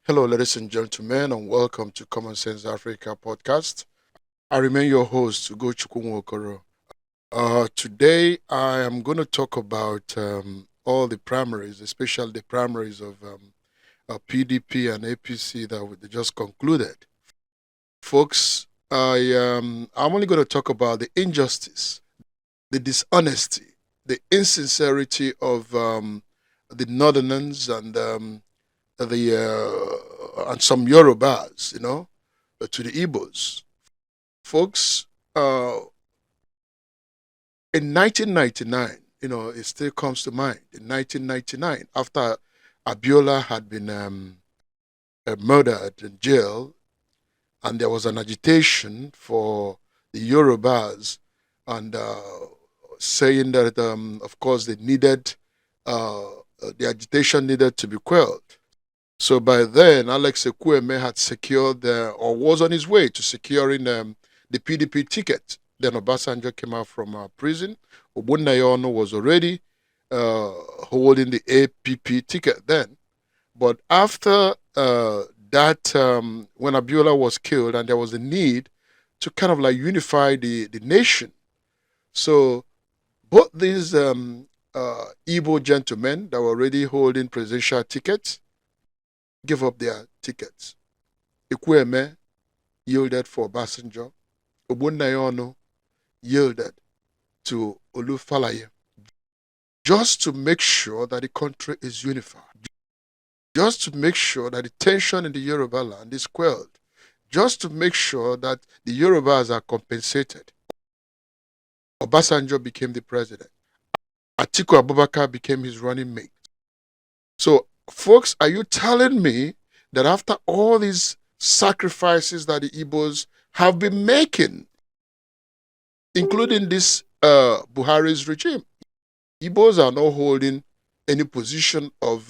Hello, ladies and gentlemen, and welcome to Commonsense Africa podcast. I remain your host, Ugochukwu Nwaokoro. Today, I am going to talk about all the primaries, especially the primaries of PDP and APC that we just concluded. Folks, I'm only going to talk about the injustice, the dishonesty, the insincerity of the Northerners and some Yorubas, to the Igbos. Folks, in 1999, it still comes to mind. In 1999, after Abiola had been murdered in jail, and there was an agitation for the Yorubas, and saying that, of course, the agitation needed to be quelled. So by then, Alex Ekwueme had secured, or was on his way to securing the PDP ticket. Then Obasanjo came out from prison. Ogbunnayono was already holding the APP ticket then. But after when Abiola was killed and there was a need to kind of like unify the nation. So both these Igbo gentlemen that were already holding presidential tickets give up their tickets. Ekwueme yielded for Obasanjo. Ogbunnayono yielded to Olufalaye, just to make sure that the country is unified, just to make sure that the tension in the Yoruba land is quelled, just to make sure that the Yorubas are compensated. Obasanjo became the president. Atiku Abubakar became his running mate. So, folks, are you telling me that after all these sacrifices that the Igbos have been making, including this Buhari's regime, Igbos are not holding any position of,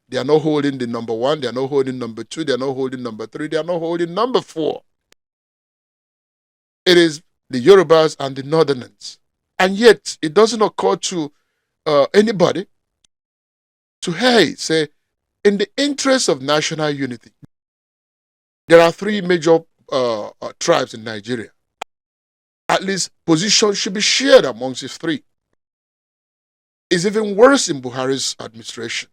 they are not holding the number one, they are not holding number two, they are not holding number three, they are not holding number four. It is the Yorubas and the Northerners. And yet, it doesn't occur to anybody to, say, in the interest of national unity, there are three major tribes in Nigeria. At least positions should be shared amongst these three. It's even worse in Buhari's administration.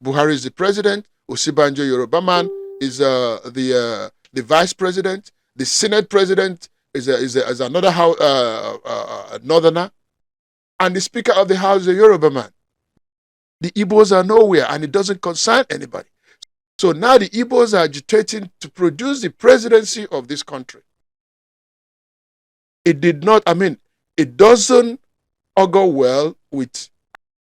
Buhari is the president. Osibanjo Yorubaman is the vice president. The Senate president is another northerner. And the Speaker of the House is a Yorubaman. The Igbos are nowhere, and it doesn't concern anybody. So now the Igbos are agitating to produce the presidency of this country. It doesn't augur well with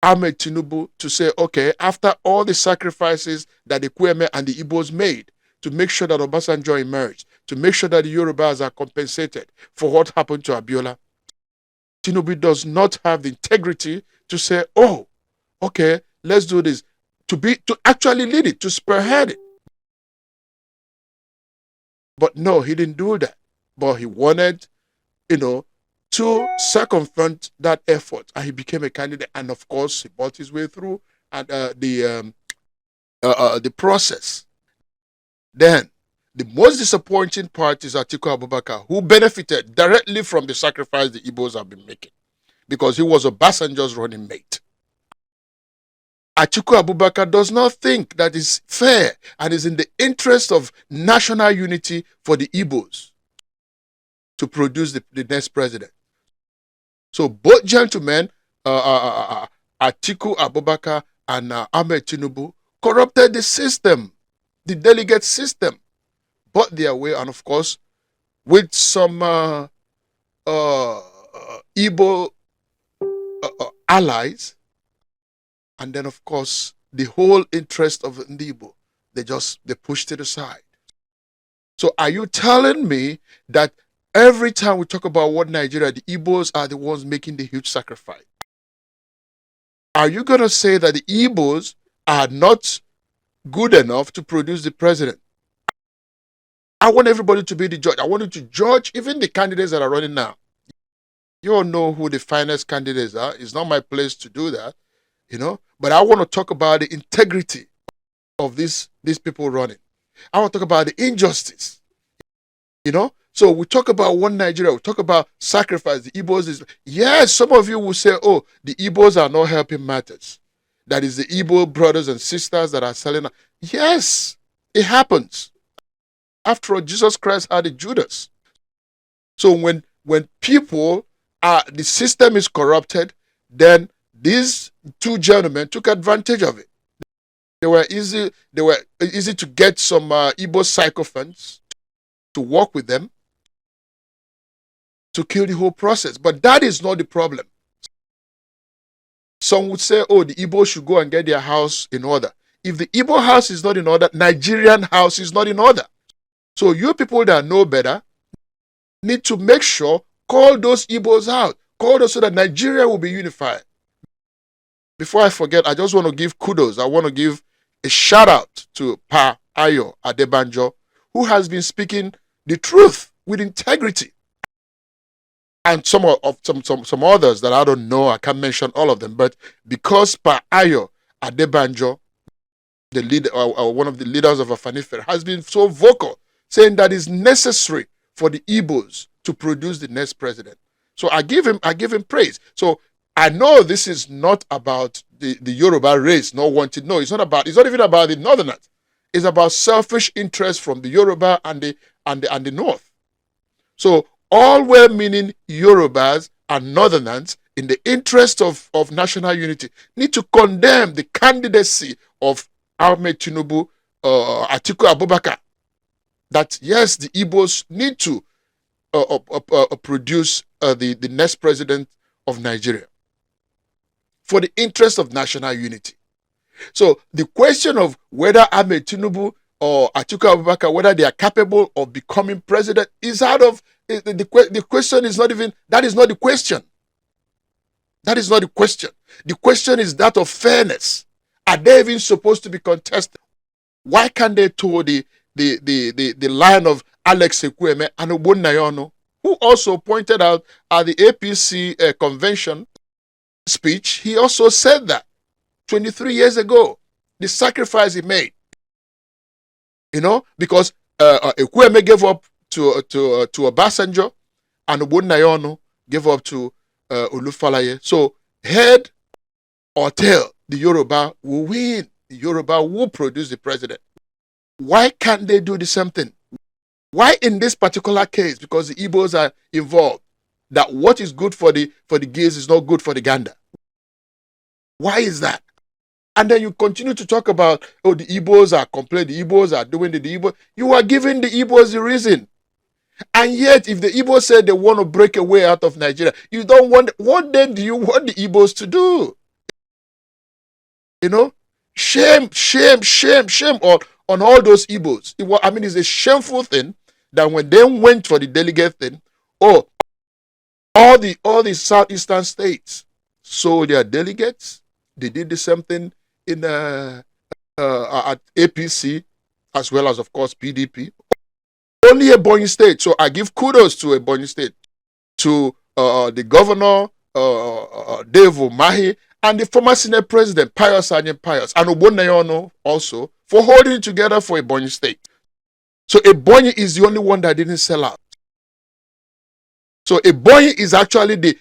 Ahmed Tinubu to say, okay, after all the sacrifices that the Ekwueme and the Igbos made to make sure that Obasanjo emerged, to make sure that the Yorubas are compensated for what happened to Abiola, Tinubu does not have the integrity to say, oh, okay, let's do this, to actually lead it, to spearhead it. But no, he didn't do that. But he wanted, to circumvent that effort, and he became a candidate. And of course, he bought his way through and the process. Then, the most disappointing part is Atiku Abubakar, who benefited directly from the sacrifice the Igbos have been making, because he was Obasanjo's running mate. Atiku Abubakar does not think that it's fair and is in the interest of national unity for the Igbos to produce the next president. So both gentlemen, Atiku Abubakar and Ahmed Tinubu, corrupted the system, the delegate system, bought their way, and of course, with some Igbo allies, and then of course, the whole interest of Ndi'Igbo, they pushed it aside. So are you telling me that every time we talk about what Nigeria, the Igbos are the ones making the huge sacrifice? Are you going to say that the Igbos are not good enough to produce the president? I want everybody to be the judge. I want you to judge even the candidates that are running now. You all know who the finest candidates are. It's not my place to do that, But I want to talk about the integrity of these people running. I want to talk about the injustice. You know? So we talk about one Nigeria, we talk about sacrifice. The Igbos is, yes, some of you will say, oh, the Igbos are not helping matters. That is the Igbo brothers and sisters that are selling. Yes, it happens. After all, Jesus Christ had a Judas. So when people are, the system is corrupted, then these two gentlemen took advantage of it. They were easy to get some Igbo sycophants to work with them to kill the whole process. But that is not the problem. Some would say, oh, the Igbo should go and get their house in order. If the Igbo house is not in order, Nigerian house is not in order. So you people that know better need to make sure, call those Igbos out. Call them so that Nigeria will be unified. Before I forget, I just want to give kudos. I want to give a shout out to Pa Ayo Adebanjo, who has been speaking the truth with integrity. And some others that I don't know, I can't mention all of them, but because Pa Ayo Adebanjo, the leader, one of the leaders of Afanifer, has been so vocal, saying that it's necessary for the Igbos to produce the next president. So I give him praise. So I know this is not about the Yoruba race not wanting. No, it's not even about the Northerners. It's about selfish interest from the Yoruba and the North. So all well-meaning Yorubas and Northerners, in the interest of national unity, need to condemn the candidacy of Ahmed Tinubu, Atiku Abubakar. That yes, the Igbos need to produce the next president of Nigeria for the interest of national unity. So the question of whether Ahmed Tinubu or Atiku Abubakar, whether they are capable of becoming president, is out of the question. Is not even, that is not the question. That is not the question. The question is that of fairness. Are they even supposed to be contested? Why can't they toe the line of Alex Ekwueme and Ogbonnayono, who also pointed out at the APC convention speech? He also said that 23 years ago, the sacrifice he made, because Ekwueme gave up to Obasanjo, and Ogbonnayono gave up to Olufalaye. So head or tail, the Yoruba will win. The Yoruba will produce the president. Why can't they do the same thing? Why in this particular case, because the Igbos are involved, that what is good for the geese is not good for the gander? Why is that? And then you continue to talk about, oh, the Igbos are complaining, the Igbos are doing the Igbos. You are giving the Igbos the reason. And yet, if the Igbos said they want to break away out of Nigeria, you don't want, what then do you want the Igbos to do? Shame on all those Igbos. It's a shameful thing that when they went for the delegate thing, all the southeastern states sold their delegates. They did the same thing in at APC, as well as, of course, PDP. Only Ebonyi State. So I give kudos to Ebonyi State, to the governor, Dave Umahi, and the former Senate President, Pius Anyim Pius, and Ogbonnayono also, for holding it together for Ebonyi State. So Ebonyi is the only one that didn't sell out. So Ebonyi is actually the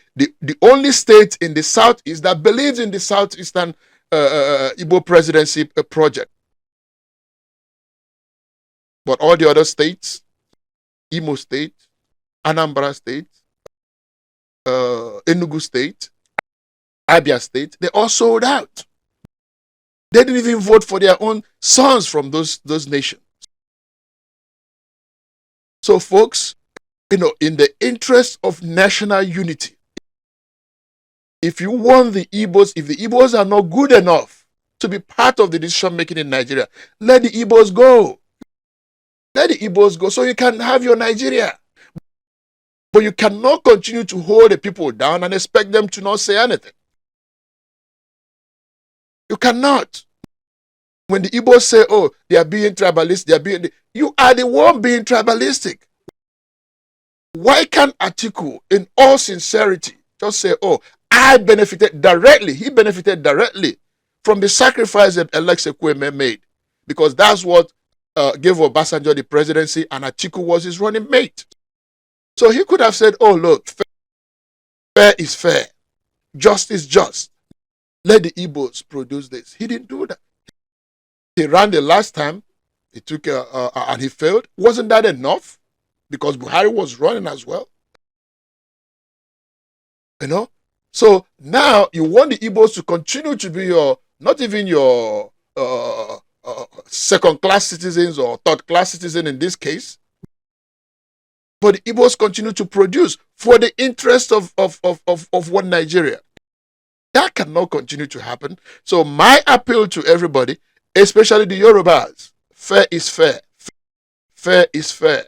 only state in the southeast that believes in the southeastern Igbo presidency project. But all the other states, Imo State, Anambra State, Enugu State, Abia State, they all sold out. They didn't even vote for their own sons from those nations. So folks, in the interest of national unity, if you want the Igbos, if the Igbos are not good enough to be part of the decision making in Nigeria, let the Igbos go. Let the Igbos go so you can have your Nigeria. But you cannot continue to hold the people down and expect them to not say anything. You cannot. When the Igbos say, oh, they are being tribalistic, you are the one being tribalistic. Why can't Atiku, in all sincerity, just say, oh, he benefited directly from the sacrifice that Alex Ekwueme made? Because that's what gave Obasanjo the presidency, and Atiku was his running mate. So he could have said, oh, look, fair is fair. Just is just. Let the Igbos produce this. He didn't do that. He ran the last time. He took and he failed. Wasn't that enough? Because Buhari was running as well. You know? So now you want the Igbos to continue to be your, not even your second-class citizens or third-class citizens in this case, but the Igbos continue to produce for the interest of one Nigeria. That cannot continue to happen. So my appeal to everybody, especially the Yorubas, fair is fair. Fair is fair.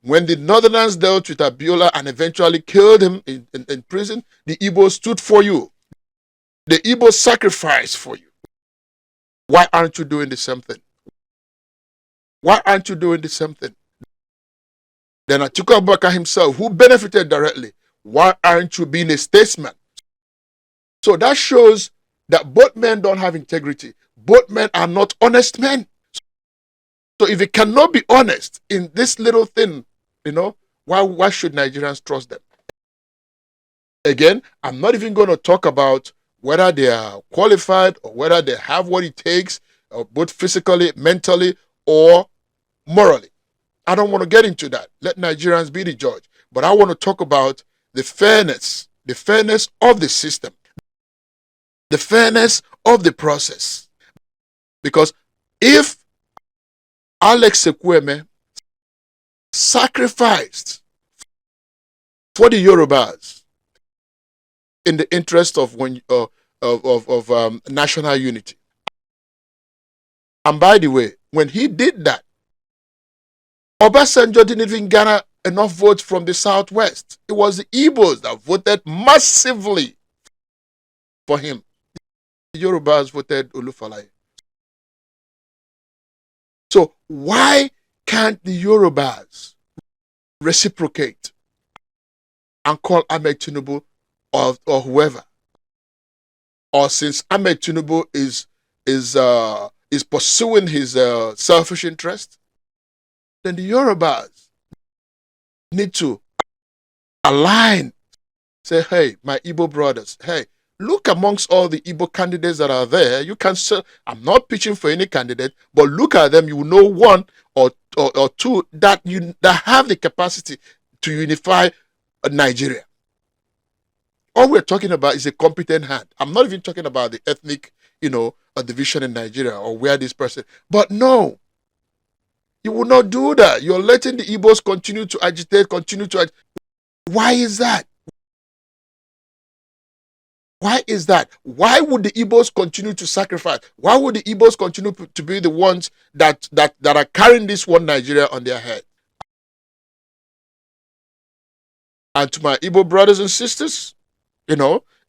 When the Northerners dealt with Abiola and eventually killed him in prison, the Igbos stood for you. The Igbos sacrificed for you. Why aren't you doing the same thing? Why aren't you doing the same thing? Then Atiku Abubakar himself, who benefited directly, why aren't you being a statesman? So that shows that both men don't have integrity. Both men are not honest men. So if you cannot be honest in this little thing, why should Nigerians trust them? Again, I'm not even going to talk about whether they are qualified or whether they have what it takes, both physically, mentally, or morally. I don't want to get into that. Let Nigerians be the judge. But I want to talk about the fairness of the system, the fairness of the process. Because if Alex Ekwueme sacrificed for the Yorubas in the interest of national unity, and by the way, when he did that, Obasanjo didn't even garner enough votes from the Southwest. It was the Igbos that voted massively for him. The Yorubas voted Olufalaye. So why can't the Yorubas reciprocate and call Ahmed Tinubu or whoever? Or since Ahmed Tinubu is pursuing his selfish interest, then the Yorubas need to align. Say, hey, my Igbo brothers, hey, look amongst all the Igbo candidates that are there. You can say, I'm not pitching for any candidate, but look at them. You will know one or two that have the capacity to unify Nigeria. All we're talking about is a competent hand. I'm not even talking about the ethnic, a division in Nigeria or where this person. But no, you will not do that. You're letting the Igbos continue to agitate, Why is that? Why is that? Why would the Igbos continue to sacrifice? Why would the Igbos continue to be the ones that are carrying this one Nigeria on their head? And to my Igbo brothers and sisters,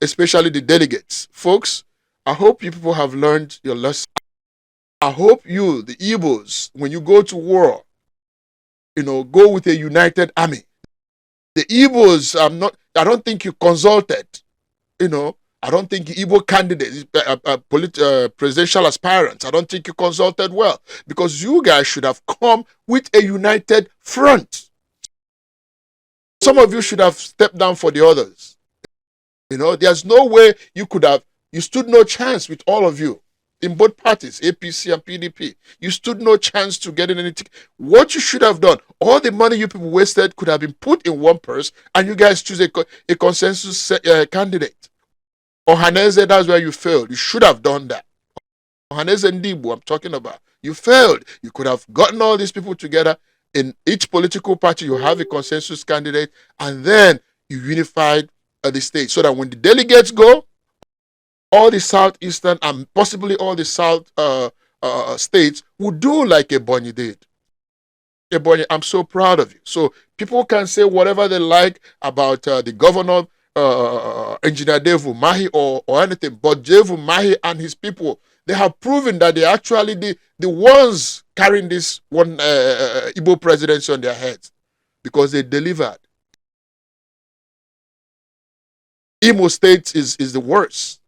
especially the delegates, folks, I hope you people have learned your lesson. I hope you, the Igbos, when you go to war, go with a united army. The Igbos, I don't think you consulted, I don't think Igbo candidates, presidential aspirants, I don't think you consulted well, because you guys should have come with a united front. Some of you should have stepped down for the others. There's no way you stood no chance with all of you in both parties, APC and PDP. You stood no chance to get in anything. What you should have done, all the money you people wasted could have been put in one purse, and you guys choose a consensus candidate. Ohaneze, that's where you failed. You should have done that. Ohaneze Ndi'Igbo, I'm talking about. You failed. You could have gotten all these people together. In each political party, you have a consensus candidate, and then you unified the state so that when the delegates go, all the southeastern and possibly all the south states would do like Ebonyi did. Ebonyi, I'm so proud of you. So people can say whatever they like about the governor, Engineer Dave Umahi or anything, but Dave Umahi and his people, they have proven that they're actually the ones carrying this one Igbo presidency on their heads because they delivered. Imo State is the worst.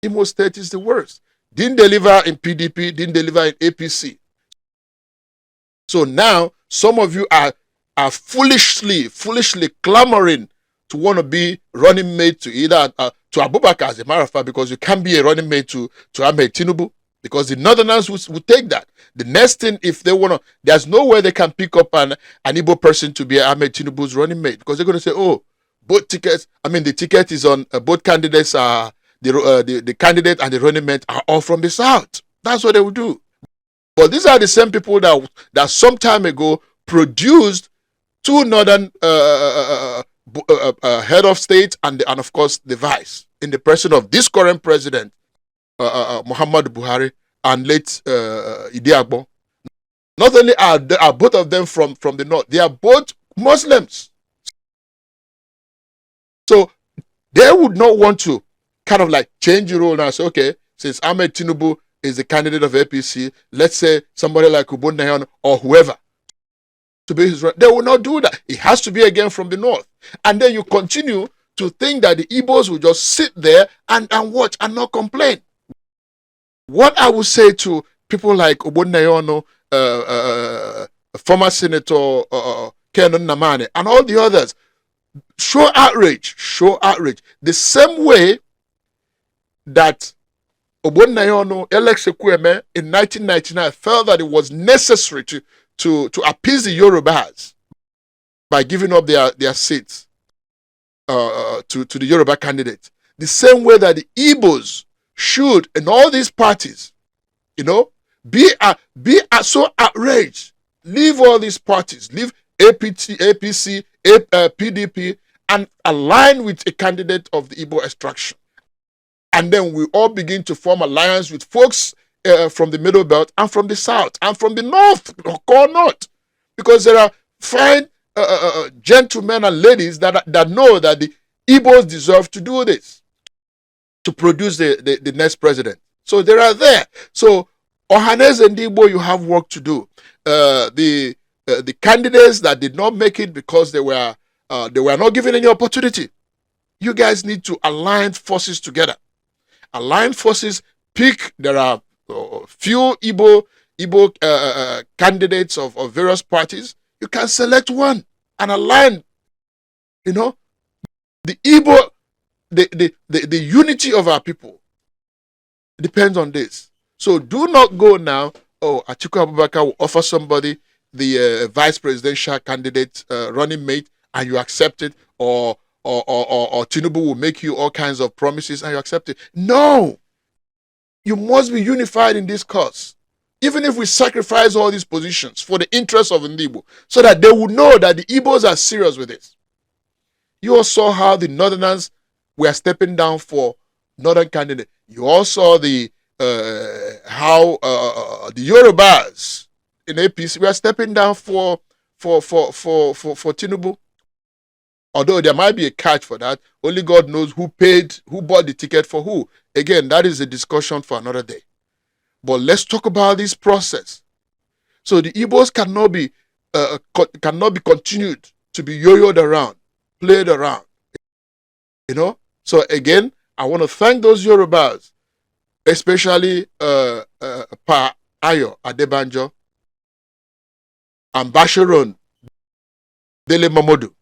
Imo State is the worst. Didn't deliver in PDP, didn't deliver in APC. So now some of you are foolishly clamoring to want to be running mate to either to Abubakar, as a matter of fact, because you can't be a running mate to Ahmed Tinubu, because the Northerners will take that. The next thing, if they want to, there's no way they can pick up an Igbo person to be Ahmed Tinubu's running mate, because they're going to say, oh, both tickets, the ticket is on both candidates are the candidate and the running mate are all from the South. That's what they will do. But these are the same people that some time ago produced two northern head of state and of course the vice, in the person of this current president, Muhammad Buhari, and late Ndi'Igbo. Not only are both of them from the north, they are both Muslims. So they would not want to kind of like change the role now. Say, okay, since Ahmed Tinubu is the candidate of APC, let's say somebody like Ugochukwu or whoever to be his. They will not do that. It has to be again from the north. And then you continue to think that the Igbos will just sit there and watch and not complain. What I would say to people like Ugochukwu, former Senator Kenan Namane, and all the others, show outrage. The same way that Ugochukwu Alex Ekwueme in 1999 felt that it was necessary to appease the Yorubas by giving up their seats to the Yoruba candidate. The same way that the Igbos should, in all these parties, be so outraged. Leave all these parties. Leave APC, PDP, and align with a candidate of the Igbo extraction. And then we all begin to form alliance with folks from the Middle Belt and from the South and from the North, or not. Because there are fine gentlemen and ladies that know that the Igbos deserve to do this, to produce the next president. So they are there. So Ohanes and Ndi'Igbo, you have work to do. The candidates that did not make it because they were not given any opportunity, you guys need to align forces together. Align forces. Pick. There are few Igbo candidates of various parties. You can select one and align. The Igbo, the unity of our people depends on this. So do not go now, oh, Atiku Abubakar will offer somebody the vice presidential candidate running mate and you accept it, or Tinubu will make you all kinds of promises and you accept it. No! You must be unified in this cause. Even if we sacrifice all these positions for the interest of Ndi'Igbo, so that they will know that the Igbos are serious with this. You all saw how the Northerners were stepping down for Northern candidate. You all saw how the Yorubas in APC were stepping down for Tinubu. Although there might be a catch for that, only God knows who bought the ticket for who. Again, that is a discussion for another day. But let's talk about this process. So the Igbos cannot be continued to be yo-yoed around, played around. So again, I want to thank those Yorubas, especially Pa Ayo Adebanjo and Basharon Dele Mamodu,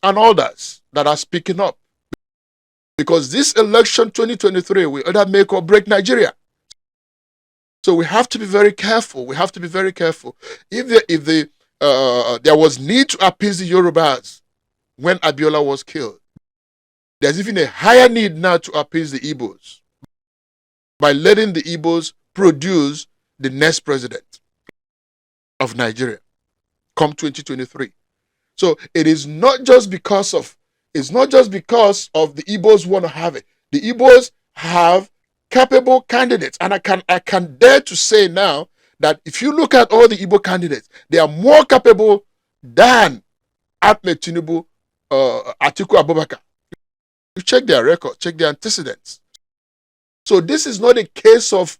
and others that are speaking up. Because this election 2023 will either make or break Nigeria. So we have to be very careful. If there was need to appease the Yorubas when Abiola was killed, there's even a higher need now to appease the Igbos by letting the Igbos produce the next president of Nigeria come 2023. So it is not just because of the Igbos want to have it. The Igbos have capable candidates, and I can dare to say now that if you look at all the Igbo candidates, they are more capable than Ahmed Tinubu, Atiku Abubakar. You check their record, check their antecedents. So this is not a case of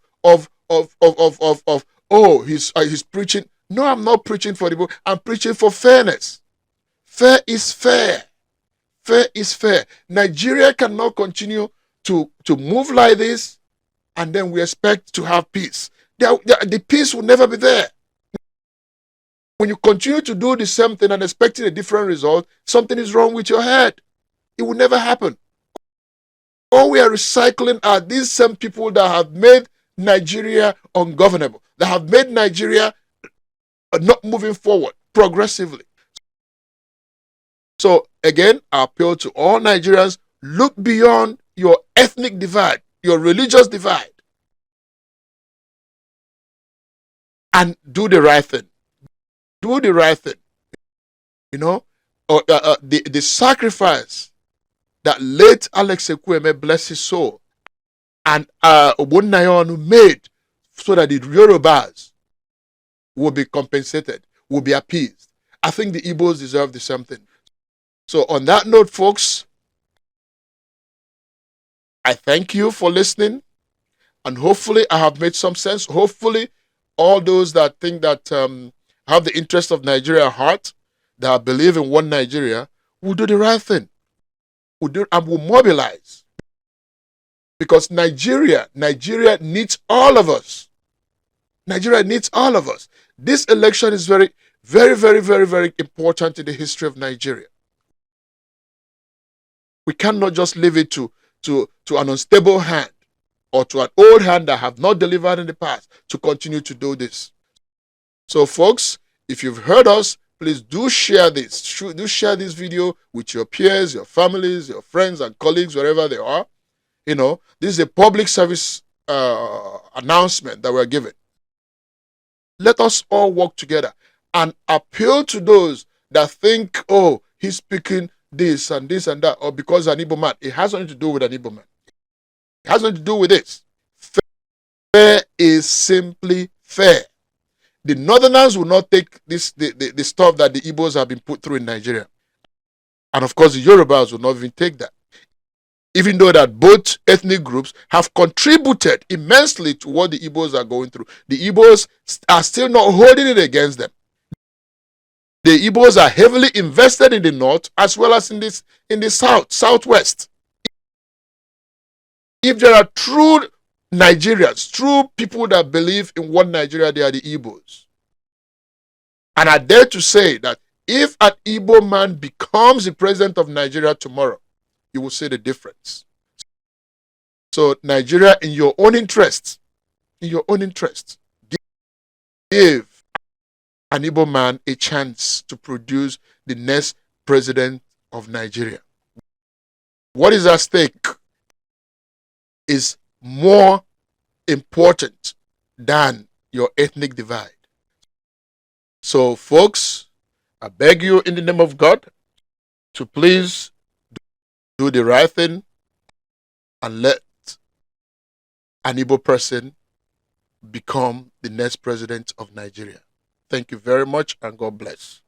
he's preaching. No, I'm not preaching for the Igbo. I'm preaching for fairness. Fair is fair. Fair is fair. Nigeria cannot continue to move like this, and then we expect to have peace. The peace will never be there. When you continue to do the same thing and expecting a different result, something is wrong with your head. It will never happen. All we are recycling are these same people that have made Nigeria ungovernable, that have made Nigeria not moving forward progressively. So again, I appeal to all Nigerians, look beyond your ethnic divide, your religious divide, and do the right thing. Do the right thing. You know, the sacrifice that late Alex Ekwueme, bless his soul, and Ogbonnayonu made so that the Yorubas will be compensated, will be appeased. I think the Igbos deserve the same thing. So on that note, folks, I thank you for listening, and hopefully I have made some sense. Hopefully all those that think that have the interest of Nigeria at heart, that believe in one Nigeria, will do the right thing. Will do, and will mobilize. Because Nigeria needs all of us. Nigeria needs all of us. This election is very, very, very, very, very important in the history of Nigeria. We cannot just leave it to an unstable hand or to an old hand that have not delivered in the past to continue to do this. So folks, if you've heard us, please do share this. Do share this video with your peers, your families, your friends and colleagues, wherever they are. You know, this is a public service announcement that we're giving. Let us all work together and appeal to those that think, oh, he's speaking this and that, or because an Igbo man. It has nothing to do with an Igbo man. It has nothing to do with this. Fair is simply fair. The Northerners will not take this the stuff that the Igbos have been put through in Nigeria. And of course, the Yorubas will not even take that. Even though that both ethnic groups have contributed immensely to what the Igbos are going through. The Igbos are still not holding it against them. The Igbos are heavily invested in the north as well as in the southwest. If there are true Nigerians, true people that believe in one Nigeria, they are the Igbos. And I dare to say that if an Igbo man becomes the president of Nigeria tomorrow, you will see the difference. So Nigeria, in your own interest, give an Igbo man a chance to produce the next president of Nigeria. What is at stake is more important than your ethnic divide. So folks, I beg you in the name of God to please do the right thing and let an Igbo person become the next president of Nigeria. Thank you very much and God bless.